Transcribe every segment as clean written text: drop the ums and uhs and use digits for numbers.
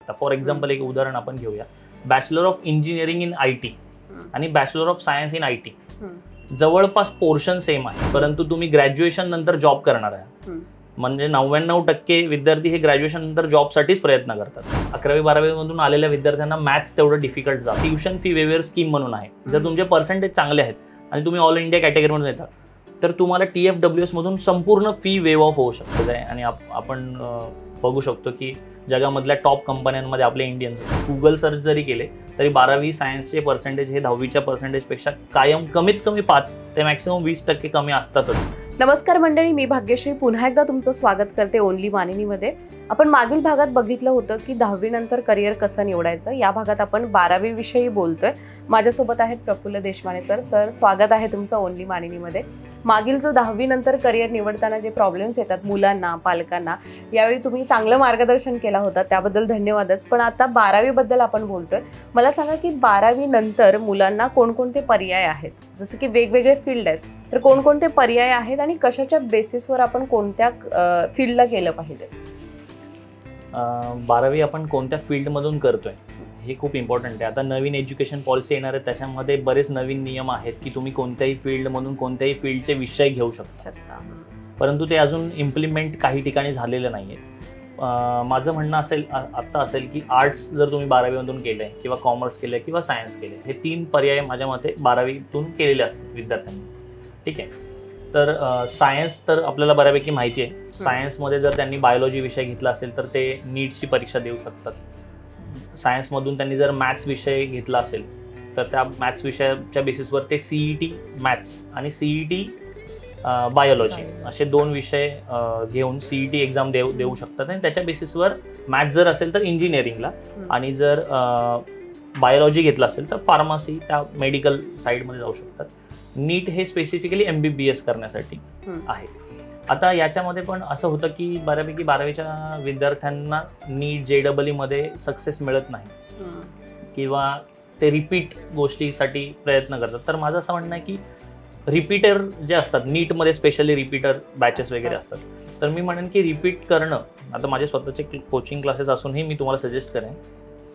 शकता. For example एक उदाहरण आपण घेऊया, bachelor of engineering in IT आणि bachelor of science in IT जवळपास पोर्शन सेम आहे, परंतु तुम्ही ग्रॅज्युएशन नंतर जॉब करणार आहे. म्हणजे 99% विद्यार्थी हे ग्रॅज्युएशन नंतर जॉबसाठीच प्रयत्न करतात. 11वी-12वी मधून आलेल्या विद्यार्थ्यांना मॅथ्स तेवढं डिफिकल्ट जातं. ट्युशन फी वेवेअर स्कीम म्हणून आहे. जर तुमचे पर्सेंटेज चांगले आहेत आणि तुम्ही ऑल इंडिया कॅटेगरीमधून येतात तर तुम्हाला TFWS मधून संपूर्ण फी वेव ऑफ होऊ शकते. आणि आपण बघू शकतो की जगामधल्या टॉप कंपन्यांमध्ये आपले इंडियन्स गुगल सर्च जरी केले तरी 12वी सायन्सचे पर्सेंटेज हे 10वीच्या पर्सेंटेजपेक्षा कायम कमीत कमी 5 ते मॅक्सिमम 20% कमी असतातच. नमस्कार मंडळी, मी भाग्यश्री पुन्हा एकदा तुमचं स्वागत करते ओनली मानिनीमध्ये. आपण मागील भागात बघितलं होतं की 10वी नंतर करिअर कसं निवडायचं. या भागात आपण 12वी विषयी बोलतोय. माझ्यासोबत आहेत प्रफुल्ल देशमाने सर. सर, स्वागत आहे तुमचं ओनली मानिनीमध्ये. मागील जो 10वी नंतर करिअर निवडताना जे प्रॉब्लेम्स येतात मुलांना, पालकांना, यावेळी तुम्ही चांगलं मार्गदर्शन केला होता, त्याबद्दल धन्यवादच. पण आता 12वी बद्दल आपण बोलतोय. मला सांगा की 12वी नंतर मुलांना कोणकोणते पर्याय आहेत? जसं की वेगवेगळे फील्ड आहेत, तर कोणकोणते पर्याय आहेत आणि कशाच्या बेसिसवर आपण कोणत्या फील्डला गेलं पाहिजे? 12वी आपण कोणत्या फील्डमधून करतोय हे खूप इम्पॉर्टंट आहे. आता नवीन एज्युकेशन पॉलिसी येणार आहे, त्याच्यामध्ये बरेच नवीन नियम आहेत की तुम्ही कोणत्याही फील्डमधून कोणत्याही फील्डचे विषय घेऊ शकता, परंतु ते अजून इम्प्लिमेंट काही ठिकाणी झालेलं नाही आहे. माझं म्हणणं असेल की आर्ट्स जर तुम्ही 12वीमधून केलंय किंवा कॉमर्स केलंय किंवा सायन्स केलंय, हे 3 पर्याय माझ्या मते 12वीतून केलेले असतात विद्यार्थ्यांनी. ठीक आहे. तर सायन्स तर आपल्याला बऱ्यापैकी माहिती आहे. सायन्समध्ये जर त्यांनी बायोलॉजी विषय घेतला असेल तर ते नीटची परीक्षा देऊ शकतात. सायन्समधून त्यांनी जर मॅथ्स विषय घेतला असेल तर त्या मॅथ्स विषयाच्या बेसिसवर ते CET मॅथ्स आणि CET बायोलॉजी असे 2 विषय घेऊन CET एक्झाम देऊ शकतात. आणि त्याच्या बेसिसवर मॅथ्स जर असेल तर इंजिनिअरिंगला, आणि जर बायोलॉजी घेतला असेल तर फार्मसी, त्या मेडिकल साईडमध्ये जाऊ शकतात. नीट हे स्पेसिफिकली MBBS करण्यासाठी आहे. आता याच्यामध्ये पण असं होतं की बऱ्यापैकी 12वीच्या विद्यार्थ्यांना नीट JEE मध्ये सक्सेस मिळत नाही किंवा ते रिपीट गोष्टीसाठी प्रयत्न करतात. तर माझं असं म्हणणं आहे की रिपीटर जे असतात नीटमध्ये, स्पेशली रिपीटर बॅचेस वगैरे असतात, तर मी म्हणेन की रिपीट करणं, आता माझे स्वतःचे कोचिंग क्लासेस असूनही मी तुम्हाला सजेस्ट करेन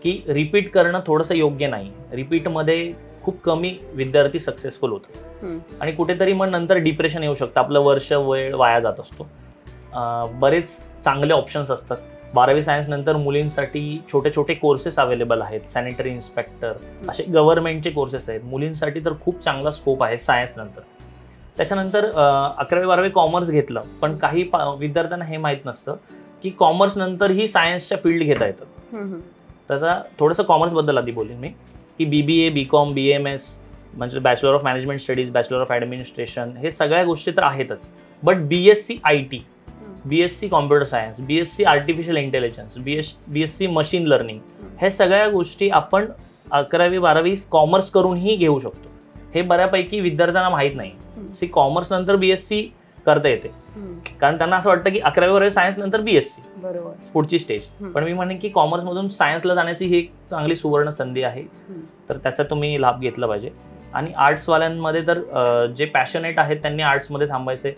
की रिपीट करणं थोडंसं योग्य नाही. रिपीटमध्ये खूप कमी विद्यार्थी सक्सेसफुल होतात आणि कुठेतरी मग नंतर डिप्रेशन येऊ शकतं, आपलं वर्ष वेळ वाया जात असतो. बरेच चांगले ऑप्शन्स असतात. 12वी सायन्स नंतर मुलींसाठी छोटे छोटे कोर्सेस अवेलेबल आहेत. सॅनिटरी इन्स्पेक्टर असे गव्हर्नमेंटचे कोर्सेस आहेत. मुलींसाठी तर खूप चांगला स्कोप आहे सायन्स नंतर. त्याच्यानंतर 11वी-12वी कॉमर्स घेतलं, पण काही विद्यार्थ्यांना हे माहीत नसतं की कॉमर्स नंतरही सायन्सच्या फील्ड घेता येतात. तर आता थोडंसं कॉमर्सबद्दल आधी बोलेन मी की BBA, BCom, BMS म्हणजे bachelor of management studies, bachelor of administration, हे सगळ्या गोष्टी तर आहेतच. But BSc IT, BSc computer science, BSc artificial intelligence, BSc machine learning, हे सगळ्या गोष्टी आपण 11वी-12वी कॉमर्स करूनही घेऊ शकतो. हे बऱ्यापैकी विद्यार्थ्यांना माहीत नाही. कॉमर्स नंतर BSc करता येते, कारण त्यांना असं वाटतं की 11वी-12वी सायन्स नंतर BSc पुढची स्टेज. पण मी म्हणेन की कॉमर्समधून सायन्सला जाण्याची ही एक चांगली सुवर्ण संधी आहे, तर त्याचा तुम्ही लाभ घेतला पाहिजे. आणि आर्ट्सवाल्यांमध्ये तर जे पॅशनेट आहेत त्यांनी आर्ट्समध्ये थांबायचे,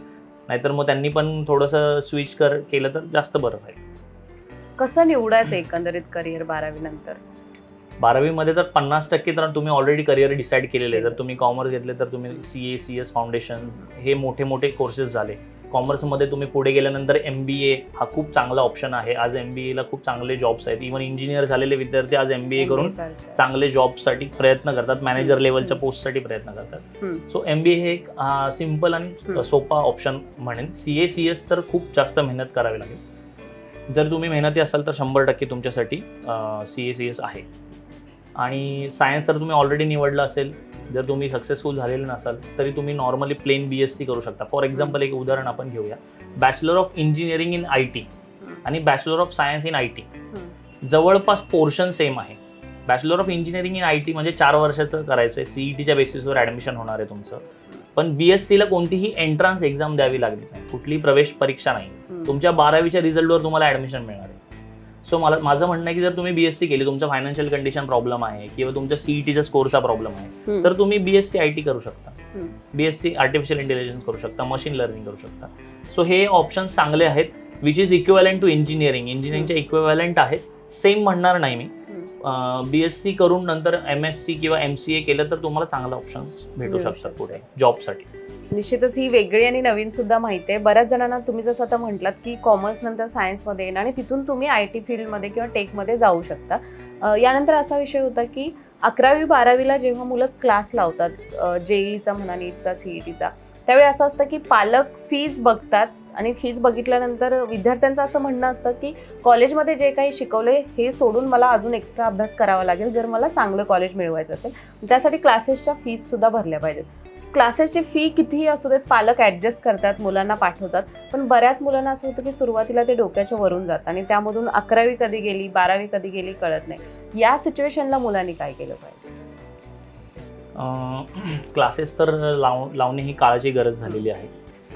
नाहीतर मग त्यांनी पण थोडंसं स्विच केलं तर जास्त बरं राहील. कसं निवडायचं एकंदरीत करिअर 12वी नंतर? 12वीमध्ये तर 50% तर तुम्ही ऑलरेडी करिअर डिसाईड केलेले आहे. जर तुम्ही कॉमर्स घेतले तर तुम्ही CA, CS फाउंडेशन हे मोठे मोठे कोर्सेस झाले. कॉमर्समध्ये तुम्ही पुढे गेल्यानंतर MBA हा खूप चांगला ऑप्शन आहे. आज MBAला खूप चांगले जॉब्स आहेत. इव्हन इंजिनियर झालेले विद्यार्थी आज MBA करून चांगले जॉबसाठी प्रयत्न करतात, मॅनेजर लेवलच्या पोस्टसाठी प्रयत्न करतात. सो MBA हे एक सिम्पल आणि सोपा ऑप्शन म्हणेन. CA, CS तर खूप जास्त मेहनत करावी लागेल. जर तुम्ही मेहनती असाल तर 100% तुमच्यासाठी CA, CS आहे. आणि सायन्स तर तुम्ही ऑलरेडी निवडलं असेल, जर तुम्ही सक्सेसफुल झालेले नसाल तरी तुम्ही नॉर्मली प्लेन BSc करू शकता. फॉर एक्झाम्पल एक उदाहरण आपण घेऊया, bachelor of engineering in IT आणि bachelor of science in IT जवळपास पोर्शन सेम आहे. Bachelor of engineering in IT म्हणजे 4 वर्षाचं करायचं आहे. CETच्या बेसिसवर ॲडमिशन होणार आहे तुमचं. पण BScला कोणतीही एंट्रन्स एक्झाम द्यावी लागली नाही, कुठलीही प्रवेश परीक्षा नाही. तुमच्या 12वीच्या रिझल्टवर तुम्हाला ॲडमिशन मिळणार आहे. सो माझं म्हणणं आहे की जर तुम्ही BSc केली, तुमचं फायनान्शियल कंडिशन प्रॉब्लेम आहे किंवा तुमच्या CETच्या स्कोरचा प्रॉब्लेम आहे, तर तुम्ही BSc IT करू शकता, BSc आर्टिफिशियल इंटेलिजन्स करू शकता, मशीन लर्निंग करू शकता. सो हे ऑप्शन्स चांगले आहेत, विच इज इक्विव्हॅलंट टू इंजिनिअरिंगच्या इक्विव्हॅलंट आहेत. सेम म्हणणार नाही मी. BSc करून नंतर MSc किंवा MCA केलं तर तुम्हाला चांगले ऑप्शन्स भेटू शकतात पुढे जॉबसाठी. निश्चितच ही वेगळी आणि नवीन सुद्धा माहिती आहे. बऱ्याच जणांना तुम्ही जसं आता म्हटलात की कॉमर्स नंतर सायन्समध्ये येणं आणि तिथून तुम्ही IT फील्डमध्ये किंवा टेकमध्ये जाऊ शकता. यानंतर असा विषय होता की 11वी 12वीला जेव्हा मुलं क्लास लावतात, JEEचा म्हणा, नीटचा, CETचा, त्यावेळी असं असतं की पालक फीज बघतात आणि फीज बघितल्यानंतर विद्यार्थ्यांचं असं म्हणणं असतं की कॉलेजमध्ये जे काही शिकवले हे सोडून मला अजून एक्स्ट्रा अभ्यास करावा लागेल जर मला चांगलं कॉलेज मिळवायचं असेल. त्यासाठी क्लासेसच्या फीज सुद्धा भरल्या पाहिजेत. क्लासेसची फी कितीही असू देत, पालक ॲडजस्ट करतात, मुलांना पाठवतात. पण बऱ्याच मुलांना असं होतं की सुरुवातीला ते डोक्याच्या वरून जातं आणि त्यामधून 11वी कधी गेली 12वी कधी गेली कळत नाही. या सिच्युएशनला मुलांनी काय केलं पाहिजे? क्लासेस तर लावणे ही काळाची गरज झालेली आहे.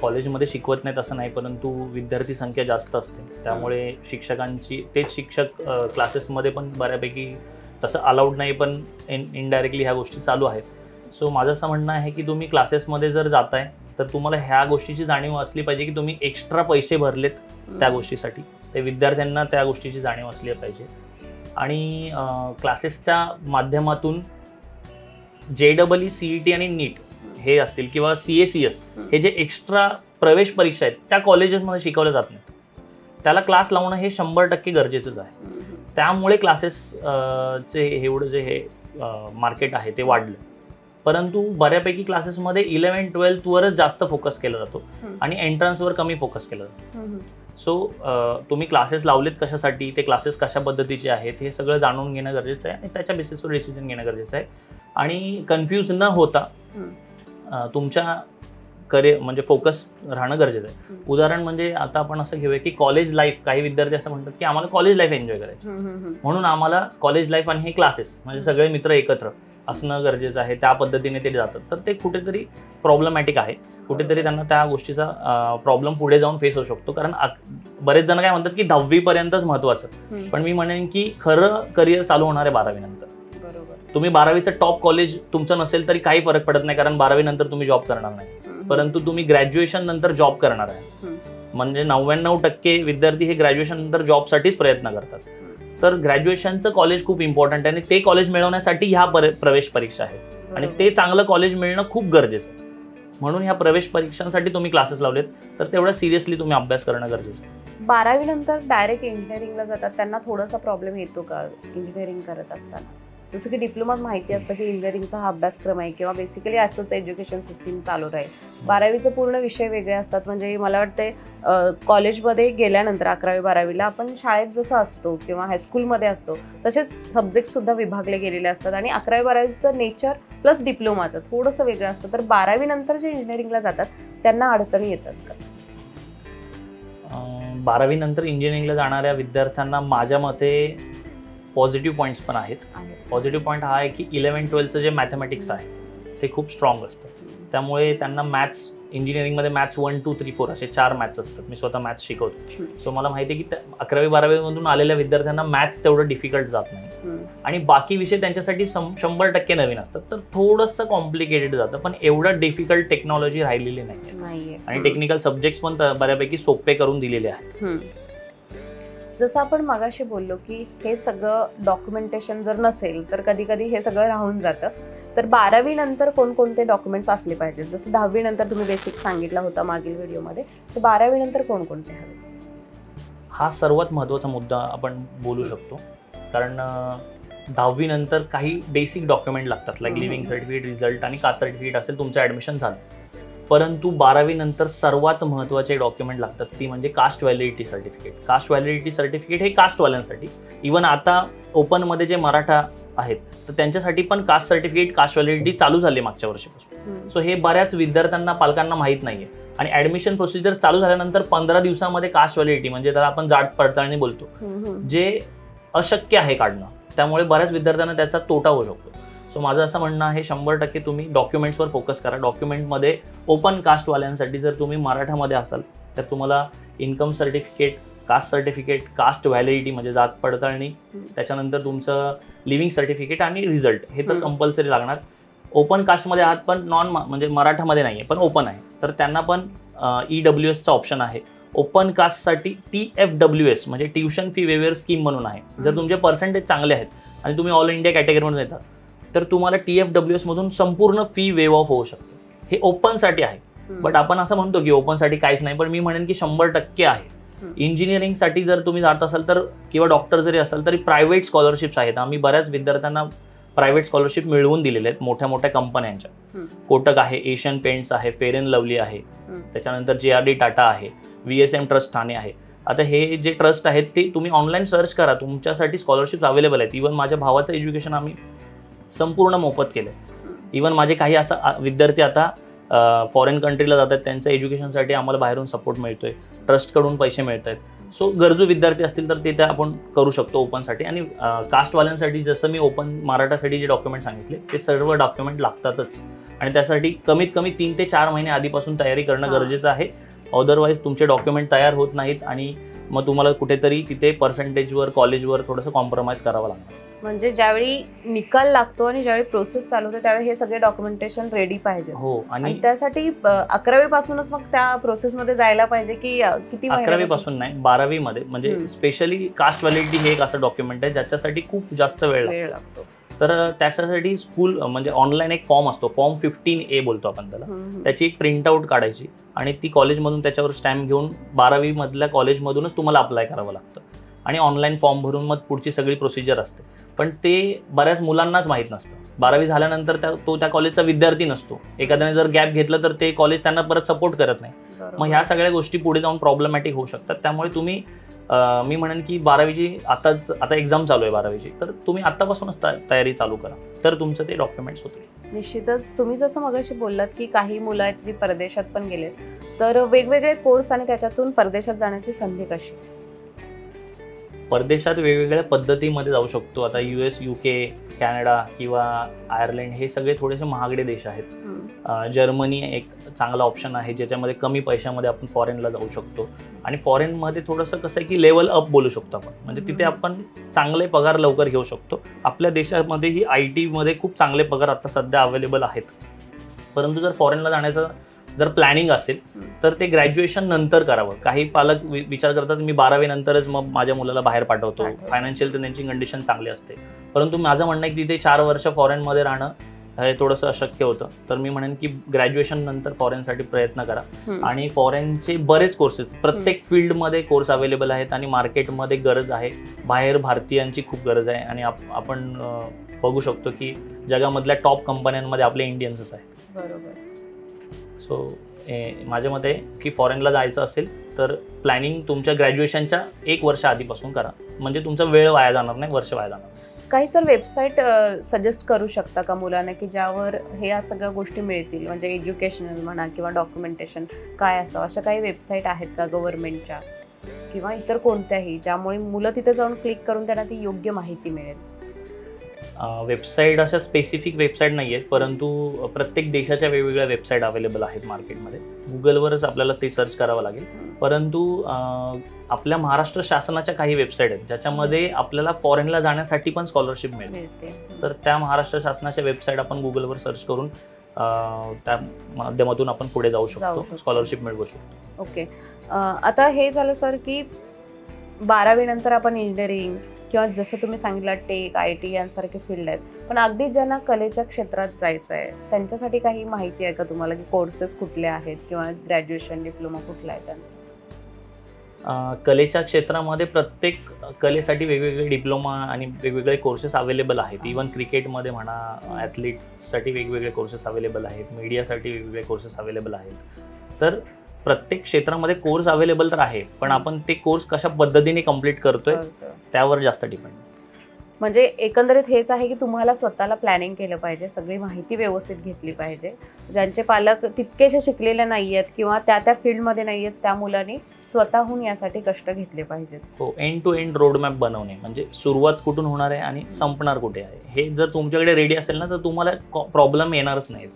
कॉलेजमध्ये शिकवत नाहीत असं नाही, परंतु विद्यार्थी संख्या जास्त असते, त्यामुळे शिक्षकांची तेच शिक्षक क्लासेसमध्ये पण बऱ्यापैकी तसं अलाउड नाही, पण इनडायरेक्टली ह्या गोष्टी चालू आहेत. सो माझं असं म्हणणं आहे की तुम्ही क्लासेसमध्ये जर जाताय तर तुम्हाला ह्या गोष्टीची जाणीव असली पाहिजे की तुम्ही एक्स्ट्रा पैसे भरलेत त्या गोष्टीसाठी. ते विद्यार्थ्यांना त्या गोष्टीची जाणीव असली पाहिजे. आणि क्लासेसच्या माध्यमातून JEE, CET आणि नीट हे असतील किंवा CACS हे जे एक्स्ट्रा प्रवेश परीक्षा आहेत त्या कॉलेजेसमध्ये शिकवल्या जात नाहीत. त्याला क्लास लावणं हे 100% गरजेचंच आहे. त्यामुळे क्लासेस चे एवढं जे हे मार्केट आहे ते वाढलं. परंतु बऱ्यापैकी क्लासेसमध्ये 11-12th वरच जास्त फोकस केला जातो आणि एंट्रन्सवर कमी फोकस केला जातो. सो तुम्ही क्लासेस लावलेत कशासाठी, ते क्लासेस कशा पद्धतीचे आहेत हे सगळं जाणून घेणं गरजेचं आहे आणि त्याच्या बेसिसवर डिसिजन घेणं गरजेचं आहे. आणि कन्फ्यूज न होता तुमच्या करिअर म्हणजे फोकस राहणं गरजेचं आहे. उदाहरण म्हणजे आता आपण असं घेऊया की कॉलेज लाईफ, काही विद्यार्थी असं म्हणतात की आम्हाला कॉलेज लाईफ एन्जॉय करायची म्हणून आम्हाला कॉलेज लाईफ आणि हे क्लासेस म्हणजे सगळे मित्र एकत्र असणं गरजेचं आहे, त्या पद्धतीने ते जातात. तर ते कुठेतरी प्रॉब्लेमॅटिक आहे, कुठेतरी त्यांना त्या गोष्टीचा प्रॉब्लेम पुढे जाऊन फेस होऊ शकतो. कारण बरेच जण काय म्हणतात की 10वी पर्यंतच महत्त्वाचं, पण मी म्हणेन की खरं करिअर चालू होणार आहे 12वी नंतर. तुम्ही 12वीचं टॉप कॉलेज तुमचं नसेल तरी काही फरक पडत नाही, कारण 12वी नंतर तुम्ही जॉब करणार नाही. परंतु तुम्ही ग्रॅज्युएशन नंतर जॉब करणार आहे, म्हणजे 99% विद्यार्थी हे ग्रॅज्युएशन नंतर जॉबसाठीच प्रयत्न करतात. तर ग्रॅज्युएशनचं कॉलेज खूप इम्पॉर्टंट आहे आणि ते कॉलेज मिळवण्यासाठी ह्या प्रवेश परीक्षा आहेत आणि ते चांगलं कॉलेज मिळणं खूप गरजेचं आहे. म्हणून ह्या प्रवेश परीक्षांसाठी तुम्ही क्लासेस लावलेत तर तेवढं सिरियसली तुम्ही अभ्यास करणं गरजेचं आहे. 12वी नंतर डायरेक्ट इंजिनिअरिंगला जातात, त्यांना थोडासा प्रॉब्लेम येतो का इंजिनिअरिंग करत असताना? जसं की डिप्लोमात माहिती असतं की इंजिनिअरिंगचा हा अभ्यासक्रम आहे किंवा बेसिकली असंच एज्युकेशन सिस्टीम चालू राहील. 12वीचं पूर्ण विषय वेगळे असतात. म्हणजे मला वाटते कॉलेजमध्ये गेल्यानंतर 11वी 12वीला आपण शाळेत जसं असतो किंवा हायस्कूलमध्ये असतो तसेच सब्जेक्ट सुद्धा विभागले गेलेले असतात आणि 11वी 12वीचं नेचर प्लस डिप्लोमाचं थोडंसं वेगळं असतं. तर 12वी नंतर जे इंजिनिअरिंगला जातात त्यांना अडचणी येतात का? 12वी नंतर इंजिनिअरिंगला जाणाऱ्या विद्यार्थ्यांना माझ्या मते पॉझिटिव्ह पॉईंट्स पण आहेत. पॉझिटिव्ह पॉईंट हा आहे की 11-12चं जे मॅथमॅटिक्स आहे ते खूप स्ट्रॉंग असतं, त्यामुळे त्यांना मॅथ्स इंजिनिअरिंगमध्ये मॅथ्स 1, 2, 3, 4 असे 4 मॅथ्स असतात. मी स्वतः मॅथ्स शिकवतो. सो मला माहिती आहे की 11वी 12वीमधून आलेल्या विद्यार्थ्यांना मॅथ्स तेवढं डिफिकल्ट जात नाही आणि बाकी विषय त्यांच्यासाठी 100% नवीन असतात. तर थोडंसं कॉम्प्लिकेटेड जातं, पण एवढं डिफिकल्ट टेक्नॉलॉजी राहिलेली नाही आणि टेक्निकल सब्जेक्ट्स पण बऱ्यापैकी सोपे करून दिलेले आहेत. जसं आपण मगाशी बोललो की हे सगळं डॉक्युमेंटेशन जर नसेल तर कधी कधी हे सगळं राहून जातं. तर 12वी नंतर कोणकोणते डॉक्युमेंट्स असले पाहिजेत? जसं 10वी नंतर तुम्ही बेसिक सांगितला होता मागील व्हिडिओमध्ये, तर 12वी नंतर कोणकोणते हवे? हा सर्वात महत्त्वाचा मुद्दा आपण बोलू शकतो, कारण 10वी नंतर काही बेसिक डॉक्युमेंट लागतात, लाईक लिव्हिंग सर्टिफिकेट, रिझल्ट आणि कास्ट सर्टिफिकेट असेल तुमचं ॲडमिशन झालं. परंतु 12वी नंतर सर्वात महत्त्वाचे डॉक्युमेंट लागतात ती म्हणजे caste validity certificate. Caste validity certificate हे कास्टवाल्यांसाठी, इवन आता ओपनमध्ये जे मराठा आहेत तर त्यांच्यासाठी पण कास्ट सर्टिफिकेट, कास्ट व्हॅलिडिटी चालू झाली मागच्या वर्षीपासून. सो हे बऱ्याच विद्यार्थ्यांना पालकांना माहीत नाहीये आणि ॲडमिशन प्रोसिजर चालू झाल्यानंतर 15 दिवसामध्ये कास्ट व्हॅलिडिटी म्हणजे त्याला आपण जात पडताळणी बोलतो, जे अशक्य आहे काढणं. त्यामुळे बऱ्याच विद्यार्थ्यांना त्याचा तोटा होऊ शकतो. सो माझं असं म्हणणं आहे 100% तुम्ही डॉक्युमेंट्सवर फोकस करा. डॉक्युमेंटमध्ये ओपन कास्टवाल्यांसाठी जर तुम्ही मराठामध्ये असाल तर तुम्हाला income certificate, caste certificate, caste validity म्हणजे जात पडताळणी, त्याच्यानंतर तुमचं लिव्हिंग सर्टिफिकेट आणि रिझल्ट हे तर कंपल्सरी लागणार. ओपन कास्टमध्ये आहात पण म्हणजे मराठामध्ये नाही आहे पण ओपन आहे, तर त्यांना पण EWSचा ऑप्शन आहे. ओपन कास्टसाठी TFWS म्हणजे ट्युशन फी वेव्हर स्कीम म्हणून आहे. जर तुमचे पर्सेंटेज चांगले आहेत आणि तुम्ही ऑल इंडिया कॅटेगरीमधून येतात तर तुम्हाला TFWS मधून संपूर्ण फी वेव ऑफ होऊ शकते. हे ओपनसाठी आहे. बट आपण असं म्हणतो की ओपनसाठी काहीच नाही, पण मी म्हणेन की 100% आहे. इंजिनिअरिंगसाठी जर तुम्ही जात असाल तर किंवा डॉक्टर जरी असाल तरी प्रायव्हेट स्कॉलरशिप्स आहेत. आम्ही बऱ्याच विद्यार्थ्यांना प्रायव्हेट स्कॉलरशिप मिळवून दिलेले आहेत मोठ्या मोठ्या कंपन्यांच्या. कोटक आहे, एशियन पेंट्स आहे, फेअर अँड लवली आहे, त्याच्यानंतर JRD टाटा आहे, VSM ट्रस्ट ठाणे आहे. आता हे जे ट्रस्ट आहेत ते तुम्ही ऑनलाईन सर्च करा, तुमच्यासाठी स्कॉलरशिप अवेलेबल आहेत. इव्हन माझ्या भावाचं एज्युकेशन आम्ही संपूर्ण मोफत केलं. इव्हन माझे काही असा विद्यार्थी आता फॉरेन कंट्रीला जातात, त्यांच्या एज्युकेशनसाठी आम्हाला बाहेरून सपोर्ट मिळतोय, ट्रस्टकडून पैसे मिळत आहेत. सो गरजू विद्यार्थी असतील तर ते आपण करू शकतो ओपनसाठी. आणि कास्टवाल्यांसाठी जसं मी ओपन मराठासाठी जे डॉक्युमेंट सांगितले ते सर्व डॉक्युमेंट लागतातच. आणि त्यासाठी कमीत कमी 3 ते 4 महिने आधीपासून तयारी करणं गरजेचं आहे. अदरवाईज तुमचे डॉक्युमेंट तयार होत नाहीत आणि मग तुम्हाला कुठेतरी तिथे पर्सेंटेजवर कॉलेजवर थोडंसं कॉम्प्रोमाइज करावं लागतं. म्हणजे ज्यावेळी निकाल लागतो आणि ज्यावेळी प्रोसेस चालू होते त्यावेळी हे सगळे डॉक्युमेंटेशन रेडी पाहिजे. हो, आणि त्यासाठी 11वी पासूनच मग त्या प्रोसेसमध्ये जायला पाहिजे की किती? 11वी पासून नाही, 12वी मध्ये. म्हणजे स्पेशली कास्ट व्हॅलिडिटी हे एक असं डॉक्युमेंट आहे ज्याच्यासाठी खूप जास्त वेळ लागतो. तर त्याच्यासाठी स्कूल म्हणजे ऑनलाईन एक फॉर्म असतो, फॉर्म 15A बोलतो आपण त्याला. त्याची एक प्रिंटआउट काढायची आणि ती कॉलेजमधून त्याच्यावर स्टॅम्प घेऊन 12वी मधल्या कॉलेजमधूनच तुम्हाला अप्लाय करावं लागतं. आणि ऑनलाईन फॉर्म भरून मग पुढची सगळी प्रोसिजर असते. पण ते बऱ्याच मुलांनाच माहीत नसतं. 12वी झाल्यानंतर तो त्या कॉलेजचा विद्यार्थी नसतो. एखाद्याने जर गॅप घेतलं तर ते कॉलेज त्यांना परत सपोर्ट करत नाही. मग ह्या सगळ्या गोष्टी पुढे जाऊन प्रॉब्लेमॅटिक होऊ शकतात. त्यामुळे तुम्ही मी म्हणेन की 12वीची आता एक्झाम चालू आहे 12वीची, तर तुम्ही आत्तापासूनच तयारी चालू करा, तर तुमचं ते डॉक्युमेंट्स होतील. निश्चितच. तुम्ही जसं मगाशी बोललात की काही मुलं आहेत जी परदेशात पण गेले, तर वेगवेगळे कोर्स आणि त्याच्यातून परदेशात जाण्याची संधी कशी? परदेशात वेगवेगळ्या पद्धतीमध्ये जाऊ शकतो. आता US, UK, कॅनडा किंवा आयर्लंड हे सगळे थोडेसे महागडे देश आहेत. जर्मनी एक चांगला ऑप्शन आहे ज्याच्यामध्ये कमी पैशामध्ये आपण फॉरेनला जाऊ शकतो. आणि फॉरेनमध्ये थोडंसं कसं आहे की लेवल अप बोलू शकतो आपण, म्हणजे तिथे आपण चांगले पगार लवकर घेऊ शकतो. आपल्या देशामध्येही IT मध्ये खूप चांगले पगार आता सध्या अवेलेबल आहेत. परंतु जर फॉरेनला जाण्याचं जर प्लॅनिंग असेल तर ते ग्रॅज्युएशन नंतर करावं. काही पालक विचार करतात मी 12वी नंतरच मग माझ्या मुलाला बाहेर पाठवतो, फायनान्शियल तर त्यांची कंडिशन चांगली असते. परंतु माझं म्हणणं आहे की तिथे 4 वर्ष फॉरेनमध्ये राहणं हे थोडंसं अशक्य होतं. तर मी म्हणेन की ग्रॅज्युएशन नंतर फॉरेनसाठी प्रयत्न करा. आणि फॉरेनचे बरेच कोर्सेस प्रत्येक फील्डमध्ये कोर्स अवेलेबल आहेत आणि मार्केटमध्ये गरज आहे. बाहेर भारतीयांची खूप गरज आहे आणि आपण बघू शकतो की जगामधल्या टॉप कंपन्यांमध्ये आपले इंडियन्सच आहेत. बरोबर. सो माझ्या मते की फॉरेनला जायचं असेल तर प्लॅनिंग तुमच्या ग्रॅज्युएशनच्या 1 वर्ष आधीपासून करा, म्हणजे तुमचा वेळ वाया जाणार नाही, वर्ष वाया जाणार. काही सर वेबसाईट सजेस्ट करू शकता का मुलांना की ज्यावर ह्या सगळ्या गोष्टी मिळतील, म्हणजे एज्युकेशनल म्हणा किंवा डॉक्युमेंटेशन काय असावं, अशा काही वेबसाईट आहेत का गव्हर्नमेंटच्या किंवा इतर कोणत्याही, ज्यामुळे मुलं तिथे जाऊन क्लिक करून त्यांना ती योग्य माहिती मिळेल? वेबसाईट अशा स्पेसिफिक वेबसाईट नाही आहेत, परंतु प्रत्येक देशाच्या वेगवेगळ्या वेबसाईट अवेलेबल आहेत मार्केटमध्ये. गुगलवरच आपल्याला ते सर्च करावं लागेल. परंतु आपल्या महाराष्ट्र शासनाच्या काही वेबसाईट आहेत ज्याच्यामध्ये आपल्याला फॉरेनला जाण्यासाठी पण स्कॉलरशिप मिळते. तर त्या महाराष्ट्र शासनाच्या वेबसाईट आपण गुगलवर सर्च करून त्या माध्यमातून आपण पुढे जाऊ शकतो, स्कॉलरशिप मिळवू शकतो. ओके. आता हे झालं सर की 12वी नंतर आपण इंजिनिअरिंग किंवा जसं तुम्ही सांगितलं टेक, IT यांसारखे फील्ड आहेत, पण अगदी ज्यांना कलेच्या क्षेत्रात जायचं आहे त्यांच्यासाठी काही माहिती आहे का तुम्हाला की कोर्सेस कुठले आहेत किंवा ग्रॅज्युएशन डिप्लोमा कुठला आहे त्यांचा? कलेच्या क्षेत्रामध्ये प्रत्येक कलेसाठी वेगवेगळे डिप्लोमा आणि वेगवेगळे कोर्सेस अवेलेबल आहेत. इव्हन क्रिकेटमध्ये म्हणा, ॲथलीटसाठी वेगवेगळे कोर्सेस अवेलेबल आहेत, मीडियासाठी वेगवेगळे कोर्सेस अवेलेबल आहेत. तर प्रत्येक क्षेत्रामध्ये कोर्स अवेलेबल तर आहे, पण आपण ते कोर्स कशा पद्धतीने कंप्लीट करतोय त्यावर जास्त डिपेंड. म्हणजे एकंदरीत हेच आहे की तुम्हाला स्वतःला प्लॅनिंग केलं पाहिजे, सगळी माहिती व्यवस्थित घेतली पाहिजे. ज्यांचे पालक तितकेसे शिकलेले नाही आहेत किंवा त्या फील्डमध्ये नाही आहेत त्या मुलांनी स्वतःहून यासाठी कष्ट घेतले पाहिजेत. हो, एंड टू एंड रोडमॅप बनवणे, म्हणजे सुरुवात कुठून होणार आहे आणि संपणार कुठे आहे हे जर तुमच्याकडे रेडी असेल ना तर तुम्हाला प्रॉब्लेम येणारच नाहीत.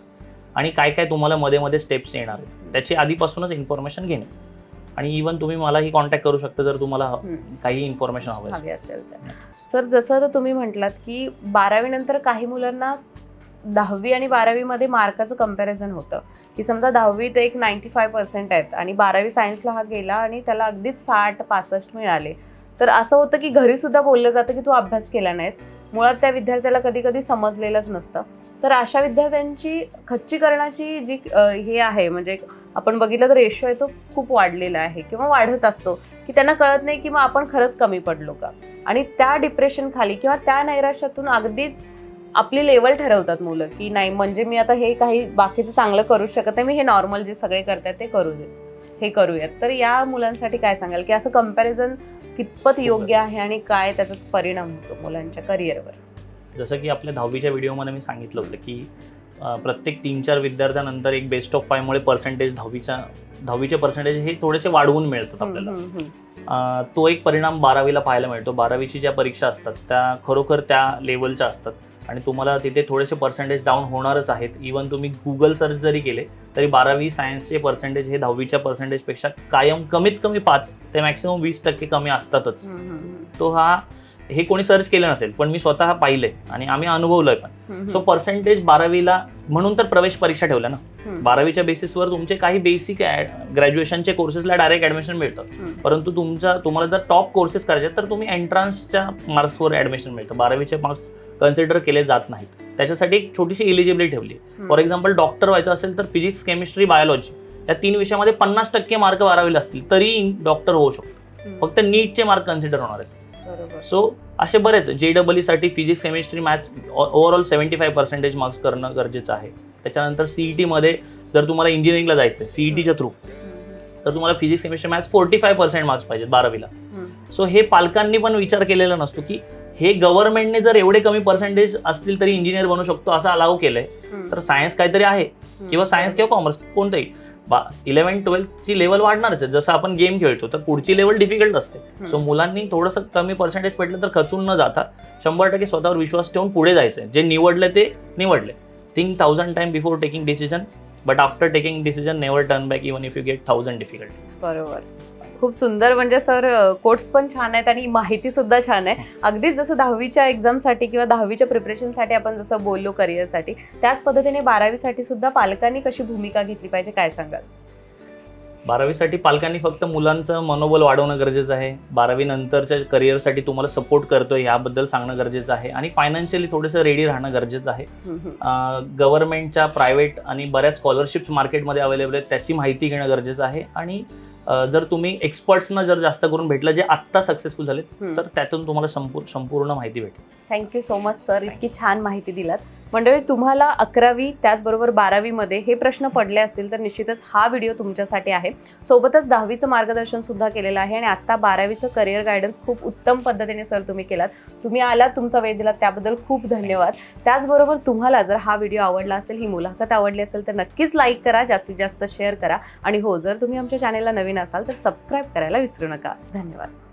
आणि काय काय तुम्हाला मध्ये मध्ये स्टेप्स येणार आहेत त्याची आधीपासूनच इन्फॉर्मेशन घेणे. आणि इव्हन तुम्ही मलाही कॉन्टॅक्ट करू शकता जर तुम्हाला काही इन्फॉर्मेशन हवी असेल तर. सर जसं तुम्ही म्हटलात की 12वी नंतर काही मुलांना 10वी आणि 12वी मध्ये मार्काचं कम्पॅरिझन होतं की समजा 10वीत एक 95% आहेत आणि 12वी सायन्सला हा गेला आणि त्याला अगदीच 60-65 मिळाले, तर असं होतं की घरी सुद्धा बोललं जातं की तू अभ्यास केला नाहीस, मुळात त्या विद्यार्थ्याला कधी कधी समजलेलंच नसतं. तर अशा विद्यार्थ्यांची खच्चीकरणाची जी हे आहे, म्हणजे आपण बघितलं तर रेशो आहे तो खूप वाढलेला आहे किंवा वाढत असतो की त्यांना कळत नाही की मग आपण खरंच कमी पडलो का, आणि त्या डिप्रेशन खाली किंवा त्या नैराश्यातून अगदीच आपली लेवल ठरवतात मुलं की नाही म्हणजे मी आता हे काही बाकीचं चांगलं करू शकत नाही, मी हे नॉर्मल जे सगळे करतात ते करू दे, हे करूयात. तर या मुलांसाठी काय सांगाल की असं कंपॅरिझन कितपत योग्य आहे आणि काय त्याचा परिणाम होतो मुलांच्या करिअरवर? जसं की आपल्या 10वीच्या व्हिडिओमध्ये मी सांगितलं होतं की प्रत्येक 3-4 विद्यार्थ्यानंतर एक बेस्ट ऑफ 5 मुळे पर्सेंटेज 10वीचे पर्सेंटेज हे थोडेसे वाढवून मिळतात आपल्याला. तो एक परिणाम 12वीला पाहायला मिळतो. 12वीची ज्या परीक्षा असतात त्या खरोखर त्या लेवलच्या असतात आणि तुम्हाला तिथे थोडेसे पर्सेंटेज डाऊन होणारच आहेत. इवन तुम्ही गुगल सर्च जरी केले तरी 12वी सायन्सचे पर्सेंटेज हे 10वीच्या पर्सेंटेजपेक्षा कायम कमीत कमी 5 ते मॅक्सिमम 20% कमी असतातच. तो हे कोणी सर्च केलं नसेल पण मी स्वतः पाहिलंय आणि आम्ही अनुभवलंय पण. सो पर्सेंटेज 12वीला म्हणून तर प्रवेश परीक्षा ठेवल्या ना, 12वीच्या बेसिसवर तुमचे काही बेसिक ग्रॅज्युएशनचे कोर्सेसला डायरेक्ट ऍडमिशन मिळतं. परंतु तुम्हाला जर टॉप कोर्सेस करायचे तर तुम्ही एंट्रन्सच्या मार्क्सवर ऍडमिशन मिळतं. 12वीचे मार्क्स कन्सिडर केले जात नाहीत. त्याच्यासाठी एक छोटीशी एलिजिबिलिटी ठेवली. फॉर एक्झाम्पल डॉक्टर व्हायचं असेल तर फिजिक्स, केमिस्ट्री, बायोलॉजी या 3 विषयामध्ये 50% मार्क 12वीला असतील तरी डॉक्टर होऊ शकतो. फक्त नीटचे मार्क कन्सिडर होणार आहेत. सो असे बरेच JEE साठी physics, chemistry, maths overall 75% marks करणं गरजेचं आहे. त्याच्यानंतर CET मध्ये जर तुम्हाला इंजिनिअरिंगला जायचं आहे CETच्या थ्रू तर तुम्हाला फिजिक्स, केमिस्ट्री, मॅथ्स 45% मार्क्स पाहिजेत 12वीला. सो हे पालकांनी पण विचार केलेला नसतो की हे गव्हर्नमेंटने जर एवढे कमी पर्सेंटेज असतील तरी इंजिनियर बनू शकतो असं अलाउ केलंय, तर सायन्स काहीतरी आहे किंवा सायन्स किंवा कॉमर्स कोणतंही 11-12 ची लेवल वाढणारच आहे. जसं आपण गेम खेळतो तर पुढची लेवल डिफिकल्ट असते. सो मुलांनी थोडंसं कमी पर्सेंटेज पडलं तर खचून न जाता 100% स्वतःवर विश्वास ठेवून पुढे जायचंय. जे निवडले ते निवडले. Think 1000 time before taking decision, but after taking decision never turn back even if you get 1000 difficulties. बरोबर, खूप सुंदर. म्हणजे सर कोट्स पण छान आहेत आणि माहिती सुद्धा छान आहे. अगदीच जसं 10वीच्या एक्झामसाठी किंवा 10वीच्या प्रिपरेशनसाठी आपण जसं बोललो करिअरसाठी, त्याच पद्धतीने 12वीसाठी सुद्धा पालकांनी कशी भूमिका घेतली पाहिजे, काय सांगाल? 12वीसाठी पालकांनी फक्त मुलांचं मनोबल वाढवणं गरजेचं आहे. 12वी नंतरच्या करिअरसाठी तुम्हाला सपोर्ट करतोय याबद्दल सांगणं गरजेचं आहे आणि फायनान्शियली थोडंसं रेडी राहणं गरजेचं आहे. गव्हर्नमेंटच्या, प्रायव्हेट आणि बऱ्याच स्कॉलरशिप्स मार्केटमध्ये अवेलेबल आहेत त्याची माहिती घेणं गरजेचं आहे. आणि जर तुम्ही एक्सपर्ट्सना जर जास्त करून भेटलं जे आत्ता सक्सेसफुल झाले तर त्यातून तुम्हाला संपूर्ण माहिती भेटेल. थँक्यू सो मच सर, इतकी छान माहिती दिलात. मंडळी, तुम्हाला 11वी त्याचबरोबर 12वी मध्ये हे प्रश्न पडले असतील तर निश्चितच हा व्हिडिओ तुमच्यासाठी आहे. सोबतच 10वीचं मार्गदर्शन सुद्धा केलेलं आहे आणि आता 12वीचं करिअर गायडन्स खूप उत्तम पद्धतीने सर तुम्ही केलात. तुम्ही आलात, तुमचा वेळ दिलात त्याबद्दल खूप धन्यवाद. त्याचबरोबर तुम्हाला जर हा व्हिडिओ आवडला असेल, ही मुलाखत आवडली असेल तर नक्कीच लाईक करा, जास्तीत जास्त शेअर करा आणि हो, जर तुम्ही आमच्या चॅनेलला नवीन असाल तर सबस्क्राईब करायला विसरू नका. धन्यवाद.